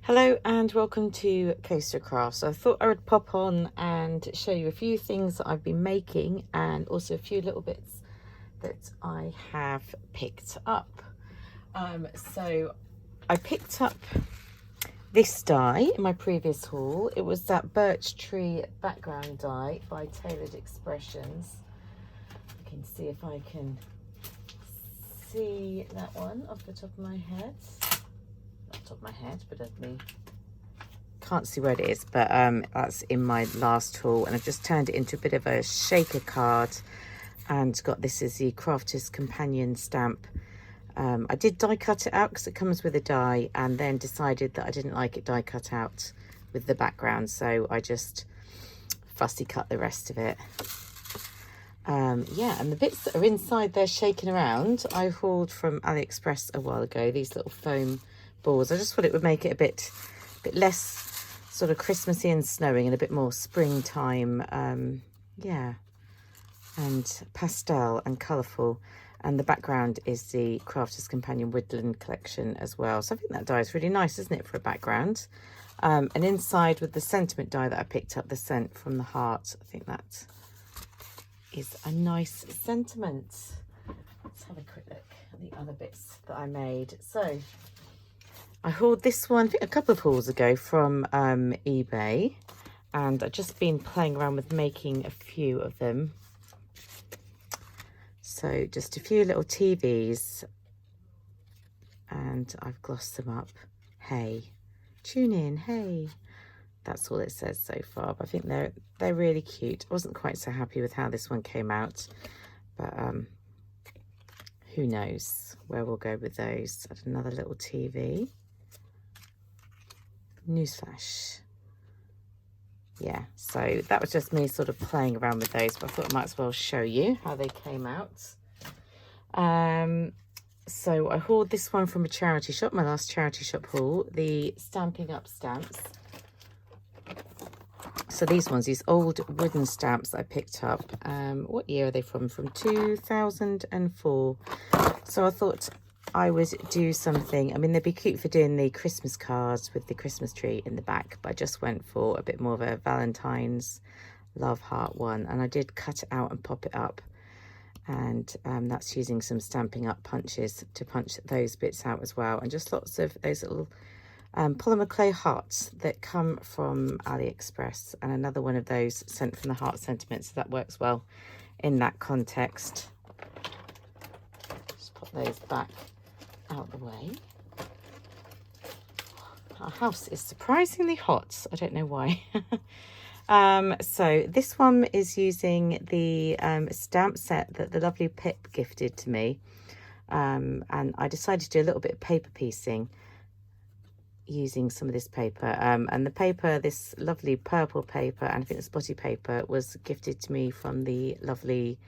Hello and welcome to Coaster Crafts. So I thought I would pop on and show you a few things that I've been making and also a few little bits that I have picked up. So I picked up this die in my previous haul. It was that birch tree background die by Tailored Expressions. I can see if I can see that one off the top of my head. Not top of my head, but of me. Can't see where it is, but that's in my last haul, and I've just turned it into a bit of a shaker card and got this as the Crafter's Companion stamp. I did die cut it out because it comes with a die, and then decided that I didn't like it die cut out with the background, so I just fussy cut the rest of it. Yeah, and the bits that are inside there shaking around, I hauled from AliExpress a while ago, these little foam balls. I just thought it would make it a bit less sort of Christmassy and snowing and a bit more springtime, yeah, and pastel and colourful. And the background is the Crafter's Companion Woodland collection as well. So I think that die is really nice, isn't it, for a background? And inside with the sentiment die that I picked up, the scent from the heart, I think that is a nice sentiment. Let's have a quick look at the other bits that I made. So I hauled this one, I think a couple of hauls ago from eBay, and I've just been playing around with making a few of them. So just a few little TVs, and I've glossed them up. Hey, tune in, hey. That's all it says so far, but I think they're really cute. I wasn't quite so happy with how this one came out, but who knows where we'll go with those. Add another little TV. Newsflash. Yeah, so that was just me sort of playing around with those, but I thought I might as well show you how they came out. So I hauled this one from a charity shop, my last charity shop haul, the Stampin' Up stamps. So these ones, these old wooden stamps that I picked up, what year are they from? From 2004. So I thought I would do something. I mean, they'd be cute for doing the Christmas cards with the Christmas tree in the back, but I just went for a bit more of a Valentine's love heart one, and I did cut it out and pop it up, and that's using some Stampin' Up punches to punch those bits out as well, and just lots of those little polymer clay hearts that come from AliExpress, and another one of those sent from the heart sentiment, so that works well in that context. Just put those back out the way. Our house is surprisingly hot. I don't know why. So this one is using the stamp set that the lovely Pip gifted to me, and I decided to do a little bit of paper piecing using some of this paper, and the paper, this lovely purple paper, and I think the spotty paper, was gifted to me from the lovely,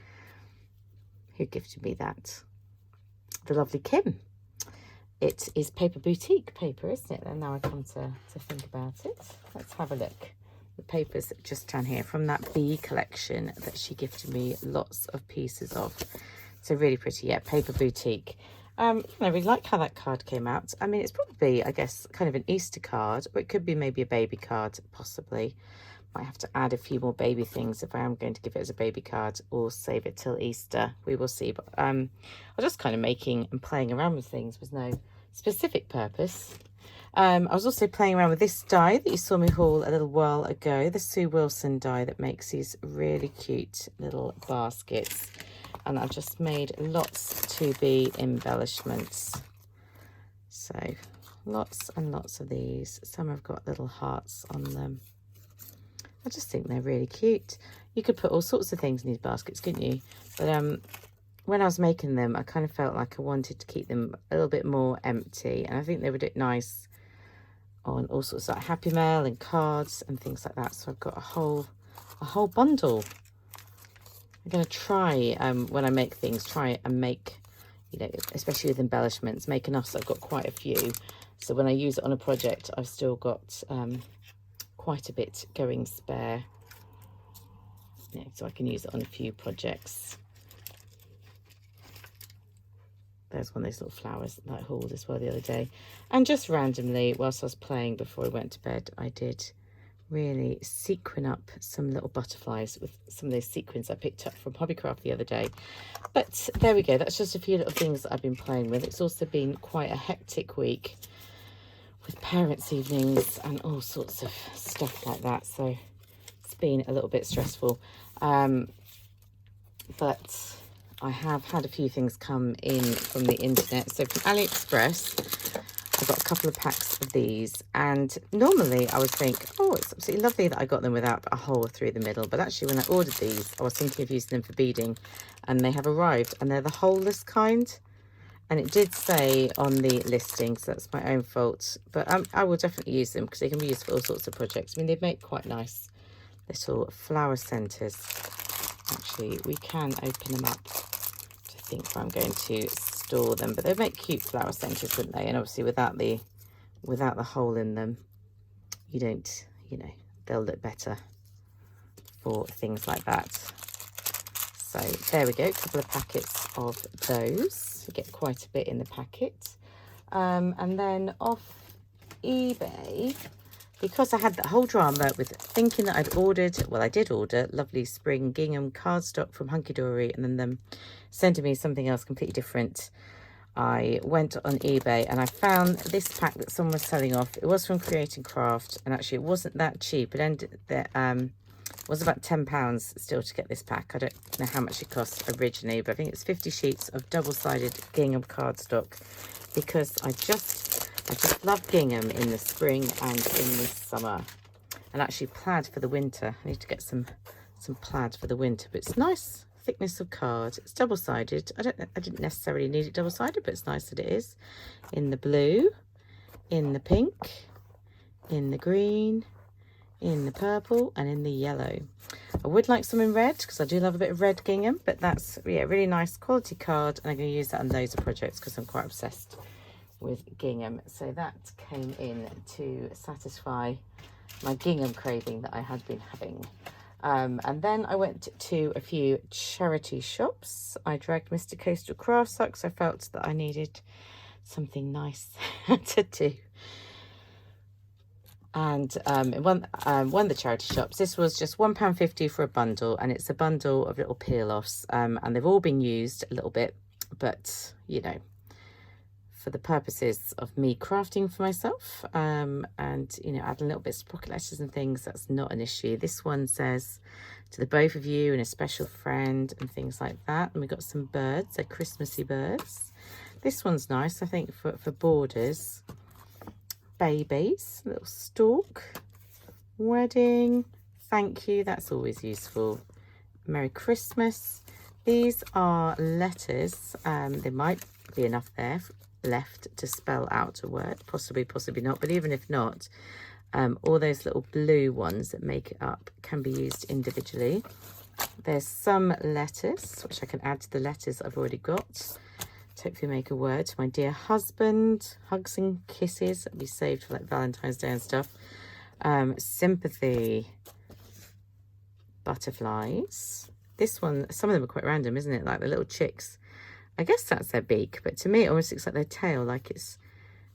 who gifted me that? The lovely Kim. It is Paper Boutique paper, isn't it? And now I come to think about it. Let's have a look. The paper's just down here from that Bee collection that she gifted me lots of pieces of. So really pretty, yeah, Paper Boutique. I really like how that card came out. I mean, it's probably, I guess, kind of an Easter card, or it could be maybe a baby card, possibly. Might have to add a few more baby things if I am going to give it as a baby card, or save it till Easter. We will see. But I was just kind of making and playing around with things with no specific purpose. I was also playing around with this die that you saw me haul a little while ago, the Sue Wilson die that makes these really cute little baskets. And I've just made lots to be embellishments. So lots and lots of these. Some have got little hearts on them. I just think they're really cute. You could put all sorts of things in these baskets, couldn't you? But when I was making them, I kind of felt like I wanted to keep them a little bit more empty. And I think they would look nice on all sorts of like Happy Mail and cards and things like that. So I've got a whole bundle. I'm going to try, when I make things, try and make, you know, especially with embellishments, make enough so I've got quite a few. So when I use it on a project, I've still got quite a bit going spare. Yeah, so I can use it on a few projects. there's one of those little flowers that I hauled as well the other day. And just randomly, whilst I was playing before I went to bed, I did really sequin up some little butterflies with some of those sequins I picked up from Hobbycraft the other day. But there we go, that's just a few little things that I've been playing with. It's also been quite a hectic week with parents' evenings and all sorts of stuff like that, so it's been a little bit stressful. But I have had a few things come in from the internet. So from AliExpress, I got a couple of packs of these, and normally I would think, oh, it's absolutely lovely that I got them without a hole through the middle. But actually, when I ordered these, I was thinking of using them for beading, and they have arrived, and they're the holeless kind. And it did say on the listing, so that's my own fault. But I will definitely use them because they can be used for all sorts of projects. I mean, they make quite nice little flower centres. Actually, we can open them up to think where I'm going to store them, but they make cute flower centres, wouldn't they? And obviously without the hole in them, you don't, you know, they'll look better for things like that. So there we go, a couple of packets of those. You get quite a bit in the packet. And then off eBay, because I had that whole drama with thinking that I'd ordered, well, I did order lovely spring gingham cardstock from Hunky Dory, and then them sending me something else completely different. I went on eBay and I found this pack that someone was selling off. It was from Create and Craft, and actually it wasn't that cheap. It ended that was about £10 still to get this pack. I don't know how much it cost originally, but I think it's 50 sheets of double-sided gingham cardstock, because I just love gingham in the spring and in the summer. And actually plaid for the winter. I need to get some plaid for the winter, but it's nice thickness of card. It's double-sided. I didn't necessarily need it double-sided, but it's nice that it is. In the blue, in the pink, in the green, in the purple, and in the yellow. I would like some in red because I do love a bit of red gingham, but that's, yeah, really nice quality card, and I'm going to use that on loads of projects because I'm quite obsessed with gingham. So that came in to satisfy my gingham craving that I had been having. And then I went to a few charity shops. I dragged Mr. Coastal Craft Socks. I felt that I needed something nice to do. And one of the charity shops, this was just £1.50 for a bundle, and it's a bundle of little peel-offs, and they've all been used a little bit, but you know, for the purposes of me crafting for myself, and you know, adding little bits of pocket letters and things, that's not an issue. This one says, to the both of you and a special friend, and things like that. And we got some birds, they're Christmassy birds. This one's nice, I think, for borders. Babies, little stalk, wedding, thank you, that's always useful. Merry Christmas. These are letters. There might be enough there left to spell out a word, possibly not, but even if not, all those little blue ones that make it up can be used individually. There's some letters which I can add to the letters I've already got. Hopefully make a word. To my dear husband, hugs and kisses. That'll be saved for like Valentine's Day and stuff. Sympathy, butterflies. This one, some of them are quite random, isn't it? Like the little chicks. I guess that's their beak, but to me it almost looks like their tail, like it's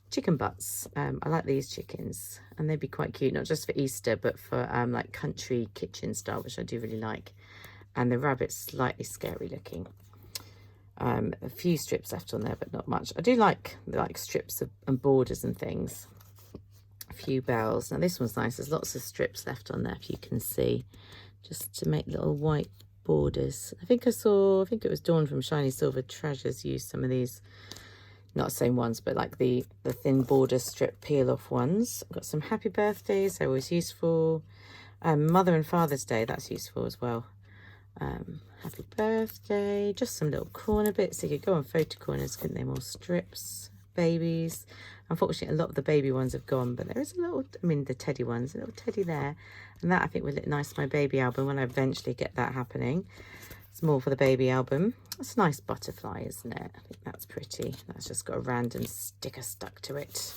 chicken butts. I like these chickens, and they'd be quite cute, not just for Easter, but for like country kitchen style, which I do really like. And the rabbit's slightly scary looking. A few strips left on there, but not much. I do like strips and borders and things. A few bells. Now this one's nice. There's lots of strips left on there, if you can see, just to make little white borders. I think it was Dawn from Shiny Silver Treasures used some of these, not the same ones, but like the thin border strip peel off ones. Got some happy birthdays, they're always useful. Mother and Father's Day, that's useful as well. Happy birthday, just some little corner bits. They could go on photo corners, couldn't they? More strips, babies. Unfortunately, a lot of the baby ones have gone, but there is a little, I mean, the teddy ones, a little teddy there. And that I think would look nice for my baby album when I eventually get that happening. It's more for the baby album. It's a nice butterfly, isn't it? I think that's pretty. That's just got a random sticker stuck to it.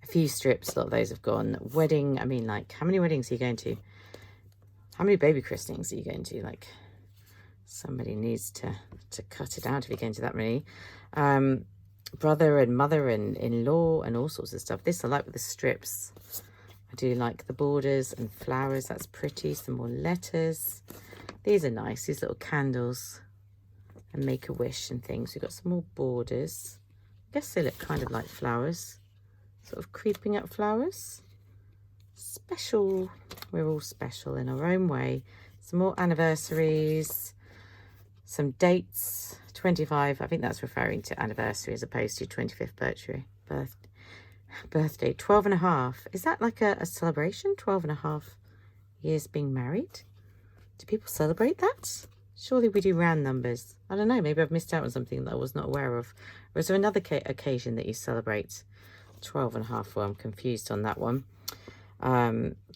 A few strips, a lot of those have gone. Wedding, I mean, like, how many weddings are you going to? How many baby christenings are you going to? Like Somebody needs to cut it out if you're going to that many. Brother and mother and in-law and all sorts of stuff. This I like with the strips. I do like the borders and flowers. That's pretty. Some more letters. These are nice. These little candles and Make-A-Wish and things. We've got some more borders. I guess they look kind of like flowers. Sort of creeping up flowers. Special. We're all special in our own way. Some more anniversaries. Some dates. 25. I think that's referring to anniversary as opposed to 25th birthday. 12 and a half. Is that like a celebration? 12 and a half years being married? Do people celebrate that? Surely we do round numbers. I don't know. Maybe I've missed out on something that I was not aware of. Or is there another occasion that you celebrate 12 and a half? Well, I'm confused on that one.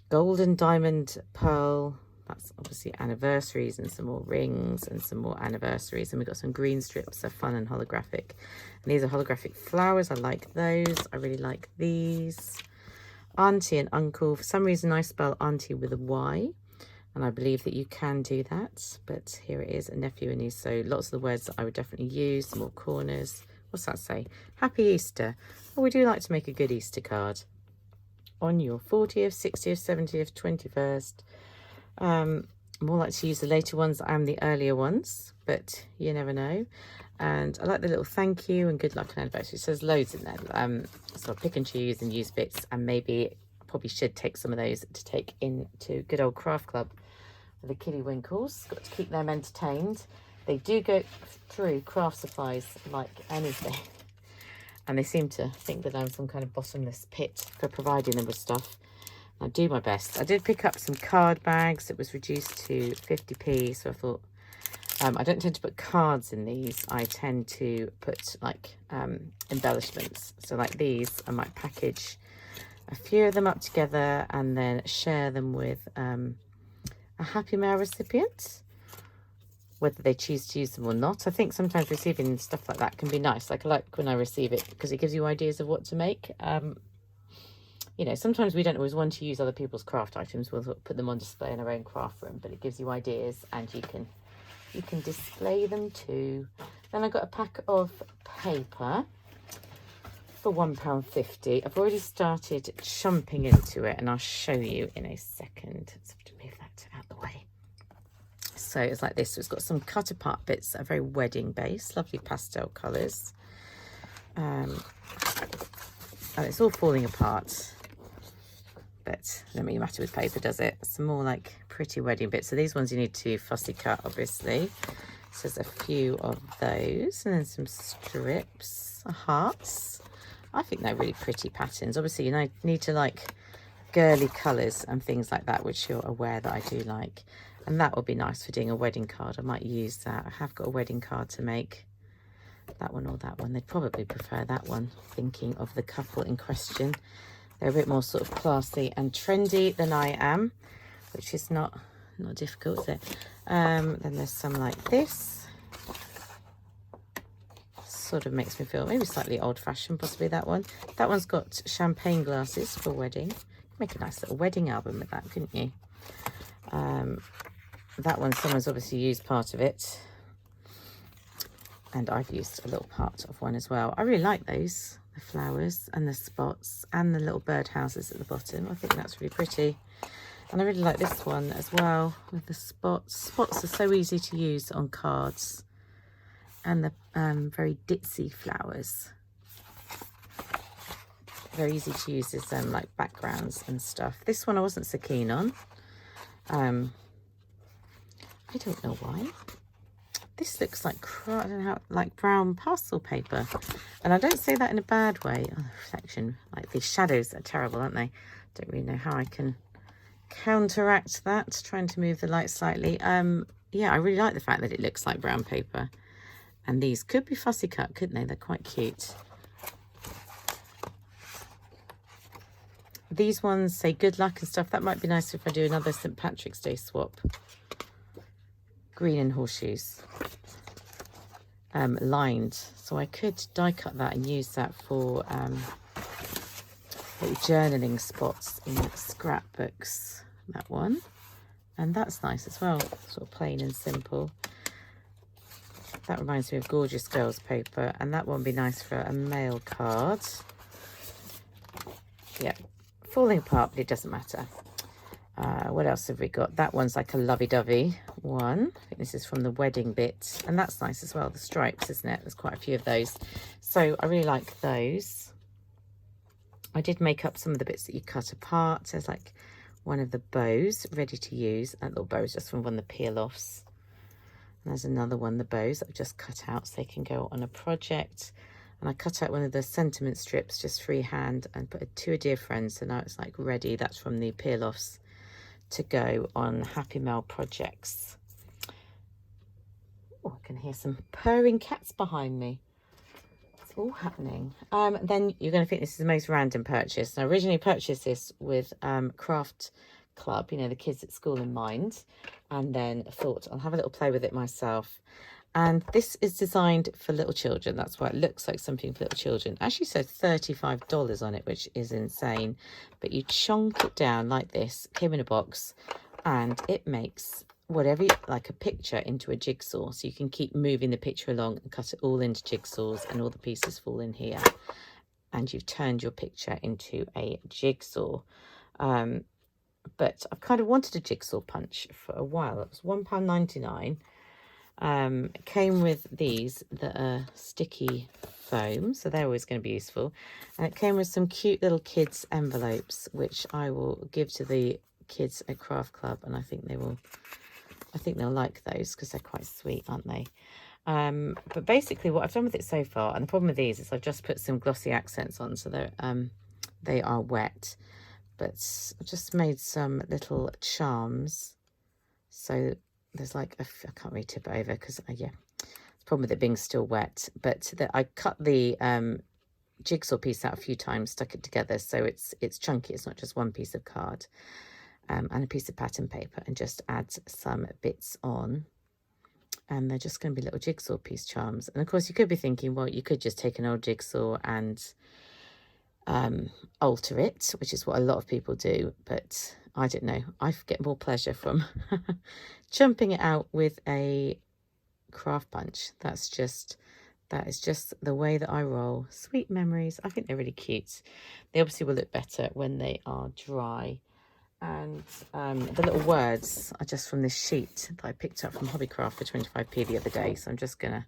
Golden, diamond, pearl. That's obviously anniversaries, and some more rings and some more anniversaries. And we've got some green strips. They're fun and holographic. And these are holographic flowers. I like those. I really like these. Auntie and uncle. For some reason, I spell auntie with a Y. And I believe that you can do that. But here it is, a nephew and niece. So lots of the words that I would definitely use. Some more corners. What's that say? Happy Easter. Well, we do like to make a good Easter card. On your 40th, 60th, 70th, 21st. More like to use the later ones and the earlier ones, but you never know. And I like the little thank you and good luck and anniversary. So there's loads in there. So I'll pick and choose and use bits, and maybe I probably should take some of those to take into good old craft club with the Kiddie Winkles. Got to keep them entertained. They do go through craft supplies like anything. And they seem to think that I'm some kind of bottomless pit for providing them with stuff. I do my best. I did pick up some card bags. It was reduced to 50p. So I thought, I don't tend to put cards in these. I tend to put like embellishments. So like these, I might package a few of them up together and then share them with a Happy Mail recipient, whether they choose to use them or not. I think sometimes receiving stuff like that can be nice. Like I like when I receive it because it gives you ideas of what to make. You know, sometimes we don't always want to use other people's craft items. We'll put them on display in our own craft room, but it gives you ideas and you can display them too. Then I got a pack of paper for £1.50. I've already started chumping into it and I'll show you in a second. So I have to move that out of the way. So it's like this. So it's got some cut apart bits that are very wedding based, lovely pastel colours. And it's all falling apart. But no matter with paper, does it? Some more like pretty wedding bits. So these ones you need to fussy cut, obviously. So there's a few of those, and then some strips, hearts. I think they're really pretty patterns. Obviously, you need to like girly colours and things like that, which you're aware that I do like. And that would be nice for doing a wedding card. I might use that. I have got a wedding card to make. That one or that one. They'd probably prefer that one, thinking of the couple in question. They're a bit more sort of classy and trendy than I am, which is not difficult, is it? Then there's some like this. Sort of makes me feel maybe slightly old-fashioned, possibly that one. That one's got champagne glasses for wedding. Make a nice little wedding album with that, couldn't you? That one, someone's obviously used part of it. And I've used a little part of one as well. I really like those. The flowers and the spots and the little bird houses at the bottom. I think that's really pretty. And I really like this one as well with the spots. Spots are so easy to use on cards. And the very ditzy flowers. Very easy to use as like backgrounds and stuff. This one I wasn't so keen on. I don't know why. This looks like, I don't know how, like brown parcel paper. And I don't say that in a bad way. Oh, the reflection, like these shadows are terrible, aren't they? Don't really know how I can counteract that, trying to move the light slightly. Yeah, I really like the fact that it looks like brown paper. And these could be fussy cut, couldn't they? They're quite cute. These ones say good luck and stuff. That might be nice if I do another St. Patrick's Day swap. Green and horseshoes. Lined. So I could die cut that and use that for little journaling spots in scrapbooks. That one. And that's nice as well. Sort of plain and simple. That reminds me of Gorgeous Girls paper, and that one would be nice for a mail card. Yeah, falling apart, but it doesn't matter. What else have we got? That one's like a lovey-dovey one. I think this is from the wedding bit, and that's nice as well, the stripes, isn't it? There's quite a few of those, so I really like those. I did make up some of the bits that you cut apart. There's like one of the bows ready to use. That little bow is just from one of the peel-offs. And there's another one, the bows that I've just cut out so they can go on a project. And I cut out one of the sentiment strips just freehand and put it to a dear friend. So now it's like ready. That's from the peel-offs to go on Happy Mail projects. Oh, I can hear some purring cats behind me. It's all happening. Then you're going to think this is the most random purchase. I originally purchased this with Craft Club, you know, the kids at school in mind, and then thought I'll have a little play with it myself. And this is designed for little children. That's why it looks like something for little children. Actually said $35 on it, which is insane. But you chunk it down like this, came in a box, and it makes whatever, like a picture into a jigsaw. So you can keep moving the picture along and cut it all into jigsaws, and all the pieces fall in here. And you've turned your picture into a jigsaw. But I've kind of wanted a jigsaw punch for a while. It was £1.99. It came with these that are sticky foam, so they're always going to be useful. And it came with some cute little kids envelopes, which I will give to the kids at Craft Club, and I think they'll like those because they're quite sweet, aren't they? But basically what I've done with it so far, and the problem with these is I've just put some glossy accents on, so they are wet. But I've just made some little charms. So there's like, I can't really tip it over because, yeah, the problem with it being still wet. But I cut the jigsaw piece out a few times, stuck it together. So it's chunky. It's not just one piece of card and a piece of pattern paper, and just add some bits on. And they're just going to be little jigsaw piece charms. And of course, you could be thinking, well, you could just take an old jigsaw and alter it, which is what a lot of people do, but I don't know, I get more pleasure from jumping it out with a craft punch. That is just the way that I roll. Sweet memories. I think they're really cute. They obviously will look better when they are dry. And the little words are just from this sheet that I picked up from Hobbycraft for 25p the other day. So I'm just going to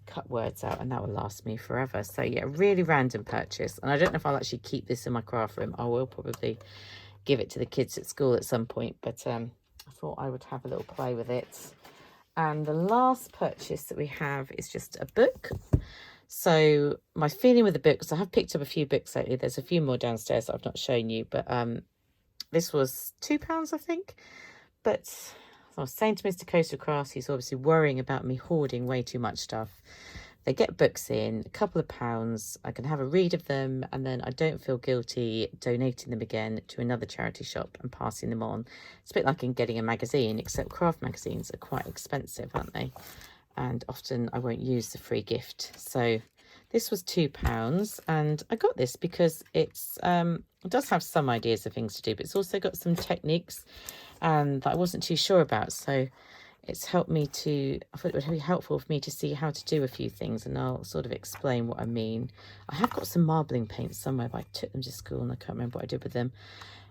cut words out, and that will last me forever. So yeah, really random purchase. And I don't know if I'll actually keep this in my craft room. I will probably give it to the kids at school at some point. But I thought I would have a little play with it. And the last purchase that we have is just a book. So my feeling with the books, I have picked up a few books lately. There's a few more downstairs that I've not shown you, but this was £2, I think. But I was saying to Mr. Coastal Crafts, he's obviously worrying about me hoarding way too much stuff. They get books in, a couple of pounds. I can have a read of them, and then I don't feel guilty donating them again to another charity shop and passing them on. It's a bit like in getting a magazine, except craft magazines are quite expensive, aren't they? And often I won't use the free gift. So this was £2, and I got this because it does have some ideas of things to do, but it's also got some techniques that I wasn't too sure about. So it's helped me to, I thought it would be helpful for me to see how to do a few things, and I'll sort of explain what I mean. I have got some marbling paints somewhere, but I took them to school and I can't remember what I did with them.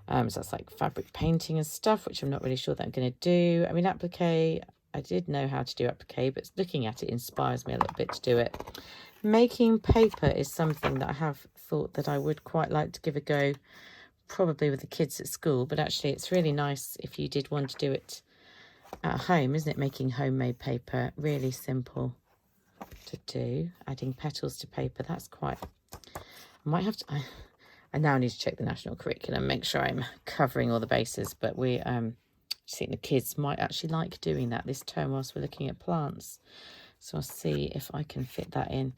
So that's like fabric painting and stuff, which I'm not really sure that I'm going to do. I mean, applique, I did know how to do applique, but looking at it inspires me a little bit to do it. Making paper is something that I have thought that I would quite like to give a go, probably with the kids at school, but actually it's really nice if you did want to do it at home, isn't it? Making homemade paper, really simple to do. Adding petals to paper, that's quite, I might have to, I now need to check the national curriculum, make sure I'm covering all the bases, but we I think the kids might actually like doing that this term whilst we're looking at plants. So I'll see if I can fit that in.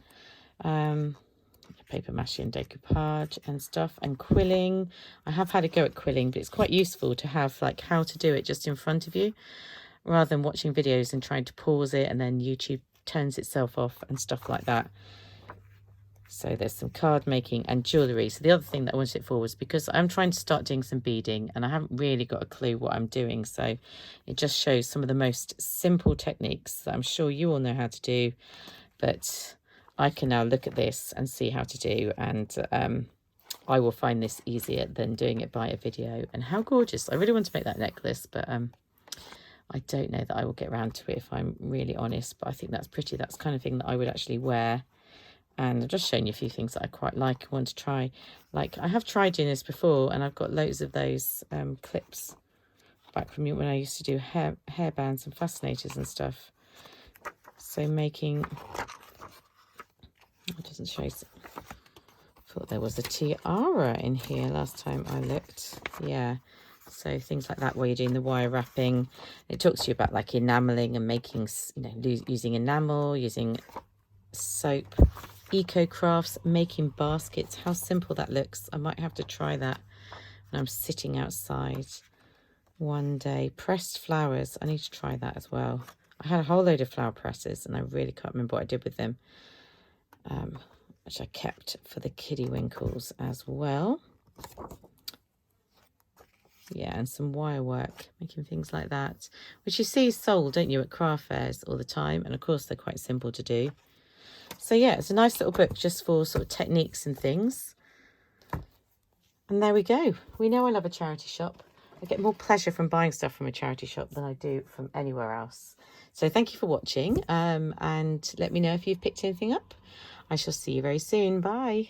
Paper mache and decoupage and stuff, and quilling. I have had a go at quilling, but it's quite useful to have like how to do it just in front of you, rather than watching videos and trying to pause it and then YouTube turns itself off and stuff like that. So there's some card making and jewellery. So the other thing that I wanted it for was because I'm trying to start doing some beading and I haven't really got a clue what I'm doing. So it just shows some of the most simple techniques that I'm sure you all know how to do, but I can now look at this and see how to do. And I will find this easier than doing it by a video. And how gorgeous. I really want to make that necklace, but I don't know that I will get around to it if I'm really honest. But I think that's pretty. That's the kind of thing that I would actually wear. And I'm just showing you a few things that I quite like. I want to try, like I have tried doing this before, and I've got loads of those clips back from when I used to do hair bands and fascinators and stuff. So making, it doesn't show. Thought there was a tiara in here last time I looked. Yeah. So things like that where you're doing the wire wrapping. It talks to you about like enameling and making, you know, using enamel, using soap, eco crafts, making baskets. How simple that looks. I might have to try that when I'm sitting outside one day. Pressed flowers. I need to try that as well. I had a whole load of flower presses and I really can't remember what I did with them, which I kept for the kiddie winkles as well. Yeah, and some wire work, making things like that, which you see sold, don't you, at craft fairs all the time. And of course they're quite simple to do. So yeah, it's a nice little book just for sort of techniques and things. And there we go. We know I love a charity shop. I get more pleasure from buying stuff from a charity shop than I do from anywhere else. So thank you for watching, and let me know if you've picked anything up. I shall see you very soon. Bye.